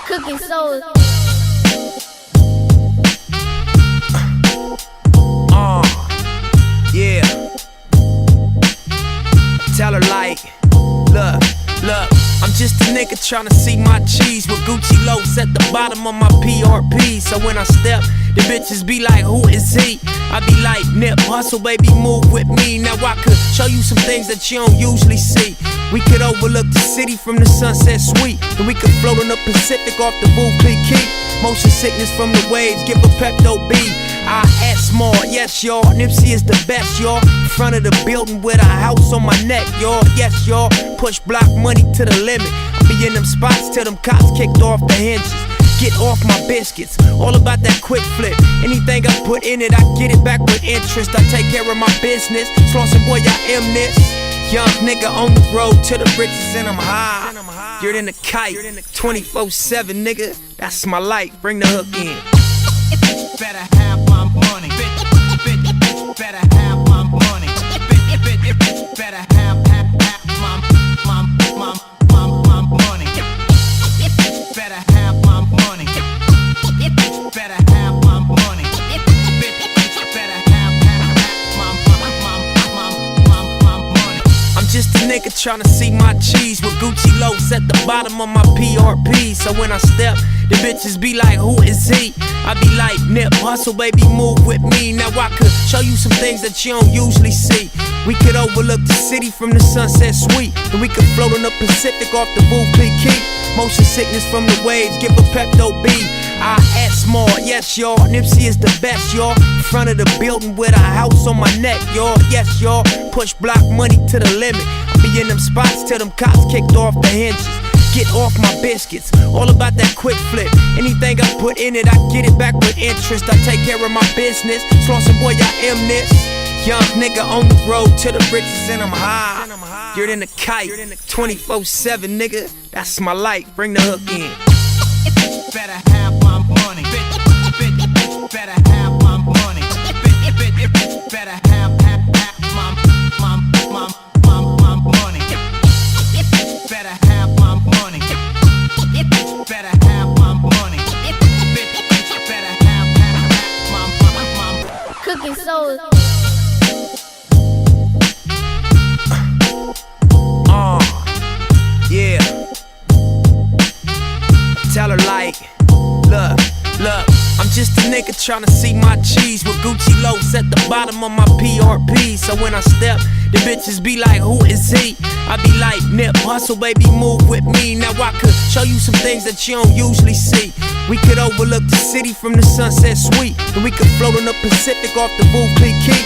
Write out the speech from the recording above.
Cooking soul. Yeah. Tell her like, look, I'm just a nigga tryna see my cheese with Gucci loafs at the bottom of my PRP. So when I step, the bitches be like, who is he? I be like, Nip, hustle, baby, move with me. Now I could show you some things that you don't usually see. We could overlook the city from the Sunset Suite, and we could float on the Pacific off the Blue Creek Key. Motion sickness from the waves, give a Pepto B. I act small, yes y'all, Nipsey is the best y'all. Front of the building with a house on my neck y'all, yes y'all. Push block money to the limit. I be in them spots till them cops kicked off the hinges. Get off my biscuits, all about that quick flip. Anything I put in it, I get it back with interest. I take care of my business, Slauson boy, I am this. Young nigga on the road to the riches and I'm high. You're in the kite, 24/7 nigga, that's my life, bring the hook in. Better have my money, bitch, better have my money, bitch, better have my money, better have my money, better have my money, bitch, better have my money. I'm just a nigga tryna see my cheese with Gucci loafs at the bottom of my PRP. So when I step, the bitches be like, who is he? I be like, Nip, hustle, baby, move with me. Now I could show you some things that you don't usually see. We could overlook the city from the Sunset Suite, and we could float on the Pacific off the Blue Creek Key. Motion sickness from the waves, give a Pepto B. I act small, yes y'all, Nipsey is the best y'all. Front of the building with a house on my neck y'all, yes y'all. Push block money to the limit. I be in them spots till them cops kicked off the hinges. Get off my biscuits, all about that quick flip. Anything I put in it, I get it back with interest. I take care of my business, Slauson boy, I am this. Young nigga on the road to the riches and I'm high. You're in the kite, 24/7 nigga, that's my life, bring the hook in. Better have my money, bitch, better have my money, bitch, better have my money, better have my money, better have my money, bitch, better have my Cooking soul. Yeah. Tell her like, look, I'm just a nigga tryna see my cheese with Gucci loafs at the bottom of my PRP. So when I step, the bitches be like, who is he? I be like, Nip, hustle, baby, move with me. Now I could show you some things that you don't usually see. We could overlook the city from the Sunset Suite, and we could float on the Pacific off the Blue Creek Key.